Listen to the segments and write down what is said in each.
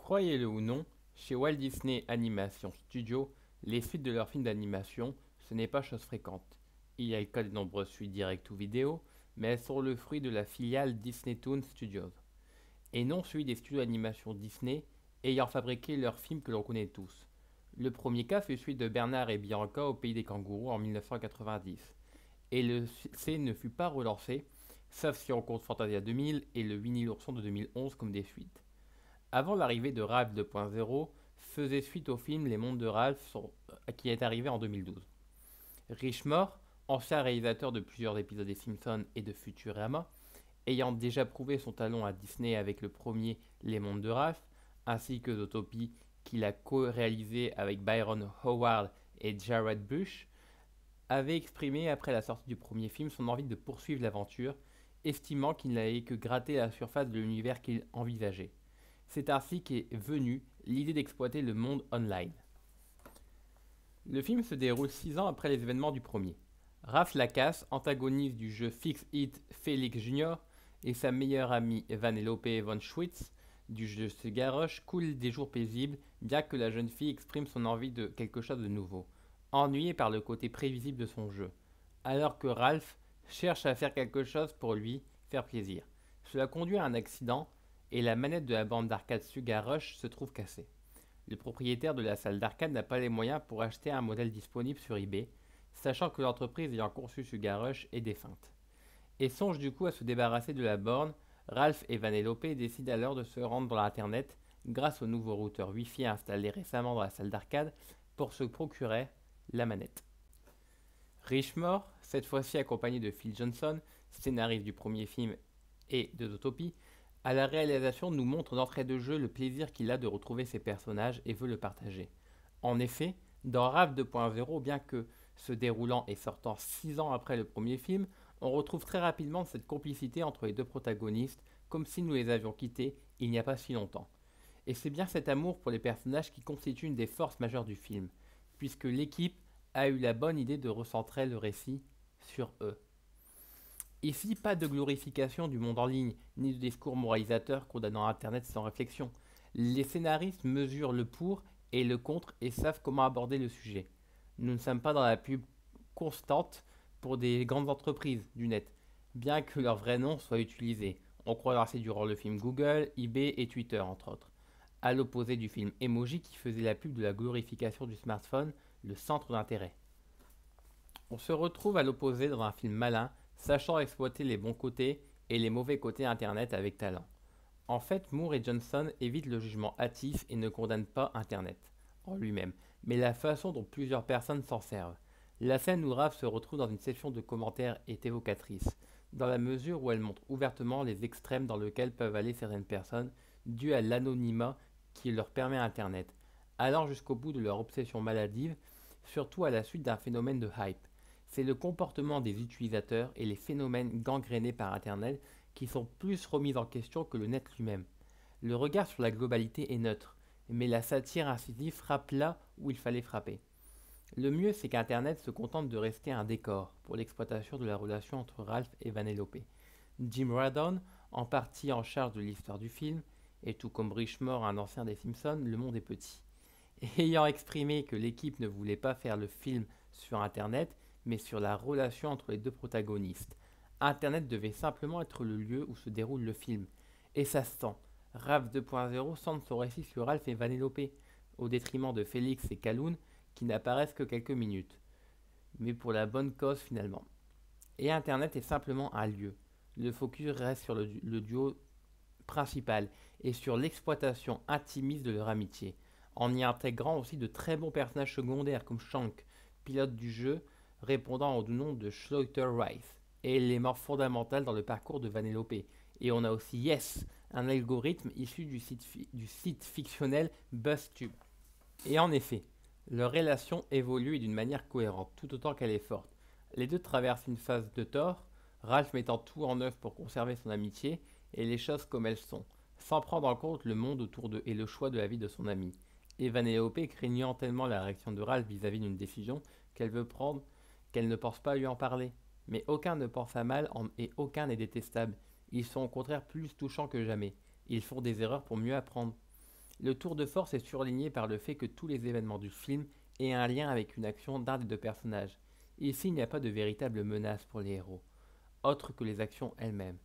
Croyez-le ou non, chez Walt Disney Animation Studios, les suites de leurs films d'animation, ce n'est pas chose fréquente. Il y a le cas de nombreuses suites directes ou vidéo, mais elles sont le fruit de la filiale Disney Toon Studios, et non celui des studios d'animation Disney ayant fabriqué leurs films que l'on connaît tous. Le premier cas fut celui de Bernard et Bianca au pays des kangourous en 1990, et le C ne fut pas relancé, sauf si on compte Fantasia 2000 et le Winnie l'ourson de 2011 comme des suites. Avant l'arrivée de Ralph 2.0, faisait suite au film Les Mondes de Ralph qui est arrivé en 2012. Richmore, ancien réalisateur de plusieurs épisodes des Simpsons et de Futurama, ayant déjà prouvé son talent à Disney avec le premier Les Mondes de Ralph, ainsi que Zootopie qu'il a co-réalisé avec Byron Howard et Jared Bush, avait exprimé après la sortie du premier film son envie de poursuivre l'aventure, estimant qu'il n'avait que gratté la surface de l'univers qu'il envisageait. C'est ainsi qu'est venue l'idée d'exploiter le monde online. Le film se déroule 6 ans après les événements du premier. Raph Lacasse, antagoniste du jeu Fix It Felix Jr., et sa meilleure amie Vanellope von Schwitz du jeu Sugar Rush coulent des jours paisibles, bien que la jeune fille exprime son envie de quelque chose de nouveau, ennuyée par le côté prévisible de son jeu, alors que Ralph cherche à faire quelque chose pour lui faire plaisir. Cela conduit à un accident et la manette de la bande d'arcade Sugar Rush se trouve cassée. Le propriétaire de la salle d'arcade n'a pas les moyens pour acheter un modèle disponible sur eBay, sachant que l'entreprise ayant conçu Sugar Rush est défunte. Et songe du coup à se débarrasser de la borne. Ralph et Vanellope décident alors de se rendre dans l'internet grâce au nouveau routeur Wi-Fi installé récemment dans la salle d'arcade pour se procurer la manette. Richmore, cette fois-ci accompagné de Phil Johnson, scénariste du premier film et de Zootopie, à la réalisation nous montre d'entrée de jeu le plaisir qu'il a de retrouver ses personnages et veut le partager. En effet, dans Ralph 2.0, bien que se déroulant et sortant 6 ans après le premier film, on retrouve très rapidement cette complicité entre les deux protagonistes, comme si nous les avions quittés il n'y a pas si longtemps. Et c'est bien cet amour pour les personnages qui constitue une des forces majeures du film, puisque l'équipe a eu la bonne idée de recentrer le récit sur eux. Ici, pas de glorification du monde en ligne, ni de discours moralisateur condamnant Internet sans réflexion. Les scénaristes mesurent le pour et le contre et savent comment aborder le sujet. Nous ne sommes pas dans la pub constante pour des grandes entreprises du net, bien que leur vrai nom soit utilisé. On croira c'est durant le film Google, eBay et Twitter entre autres. À l'opposé du film Emoji qui faisait la pub de la glorification du smartphone, le centre d'intérêt. On se retrouve à l'opposé dans un film malin, sachant exploiter les bons côtés et les mauvais côtés Internet avec talent. En fait, Moore et Johnson évitent le jugement hâtif et ne condamnent pas Internet en lui-même, mais la façon dont plusieurs personnes s'en servent. La scène où Raph se retrouve dans une section de commentaires est évocatrice, dans la mesure où elle montre ouvertement les extrêmes dans lesquels peuvent aller certaines personnes, dues à l'anonymat qui leur permet Internet, allant jusqu'au bout de leur obsession maladive, surtout à la suite d'un phénomène de hype. C'est le comportement des utilisateurs et les phénomènes gangrénés par Internet qui sont plus remis en question que le net lui-même. Le regard sur la globalité est neutre, mais la satire incisive frappe là où il fallait frapper. Le mieux, c'est qu'Internet se contente de rester un décor pour l'exploitation de la relation entre Ralph et Vanellope. Jim Radon, en partie en charge de l'histoire du film, et tout comme Richmore, un ancien des Simpsons, le monde est petit. Ayant exprimé que l'équipe ne voulait pas faire le film sur Internet, mais sur la relation entre les deux protagonistes. Internet devait simplement être le lieu où se déroule le film. Et ça se sent. Ralph 2.0 centre son récit sur Ralph et Vanellope, au détriment de Félix et Calhoun, qui n'apparaissent que quelques minutes. Mais pour la bonne cause finalement. Et Internet est simplement un lieu. Le focus reste sur le duo principal et sur l'exploitation intimiste de leur amitié, en y intégrant aussi de très bons personnages secondaires comme Shank, pilote du jeu, répondant au nom de Schleuter Rice, et élément fondamental dans le parcours de Vanellope. Et on a aussi Yes, un algorithme issu du site fictionnel BuzzTube. Et en effet, leur relation évolue d'une manière cohérente, tout autant qu'elle est forte. Les deux traversent une phase de tort, Ralph mettant tout en œuvre pour conserver son amitié et les choses comme elles sont, sans prendre en compte le monde autour d'eux et le choix de la vie de son ami. Et Vanellope craignant tellement la réaction de Ralph vis-à-vis d'une décision qu'elle veut prendre, qu'elle ne pense pas lui en parler. Mais aucun ne pense à mal et aucun n'est détestable. Ils sont au contraire plus touchants que jamais. Ils font des erreurs pour mieux apprendre. Le tour de force est surligné par le fait que tous les événements du film aient un lien avec une action d'un des deux personnages. Ici, il n'y a pas de véritable menace pour les héros, autre que les actions elles-mêmes,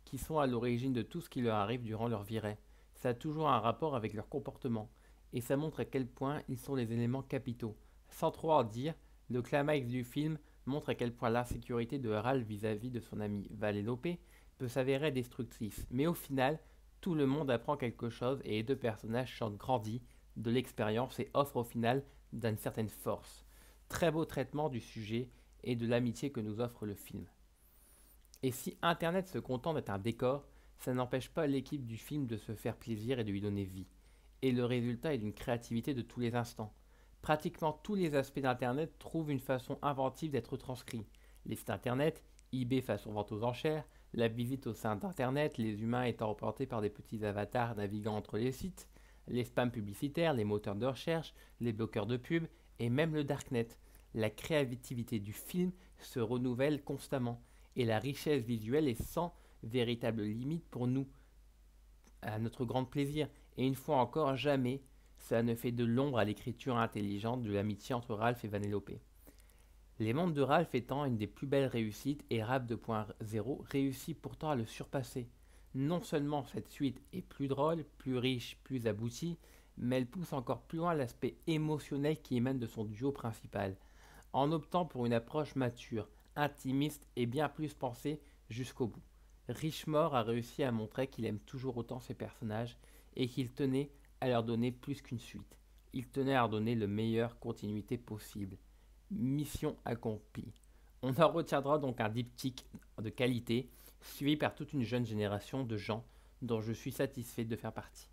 qui sont à l'origine de tout ce qui leur arrive durant leur virée. Ça a toujours un rapport avec leur comportement, et ça montre à quel point ils sont les éléments capitaux. Sans trop en dire, le climax du film montre à quel point l'insécurité de Ralph vis-à-vis de son ami Vanellope peut s'avérer destructrice. Mais au final, tout le monde apprend quelque chose et les deux personnages sortent grandis de l'expérience et offrent au final d'une certaine force. Très beau traitement du sujet et de l'amitié que nous offre le film. Et si Internet se contente d'être un décor, ça n'empêche pas l'équipe du film de se faire plaisir et de lui donner vie. Et le résultat est d'une créativité de tous les instants. Pratiquement tous les aspects d'Internet trouvent une façon inventive d'être transcrits. Les sites Internet, eBay façon vente aux enchères, la visite au sein d'Internet, les humains étant représentés par des petits avatars naviguant entre les sites, les spams publicitaires, les moteurs de recherche, les bloqueurs de pub et même le darknet. La créativité du film se renouvelle constamment et la richesse visuelle est sans véritable limite pour nous, à notre grand plaisir. Et une fois encore, jamais ça ne fait de l'ombre à l'écriture intelligente de l'amitié entre Ralph et Vanellope. Les mondes de Ralph étant une des plus belles réussites et Ralph 2.0 réussit pourtant à le surpasser. Non seulement cette suite est plus drôle, plus riche, plus aboutie, mais elle pousse encore plus loin l'aspect émotionnel qui émane de son duo principal, en optant pour une approche mature, intimiste et bien plus pensée jusqu'au bout. Richmore a réussi à montrer qu'il aime toujours autant ses personnages et qu'il tenait à leur donner plus qu'une suite. Il tenait à leur donner le meilleure continuité possible. Mission accomplie. On en retiendra donc un diptyque de qualité, suivi par toute une jeune génération de gens dont je suis satisfait de faire partie.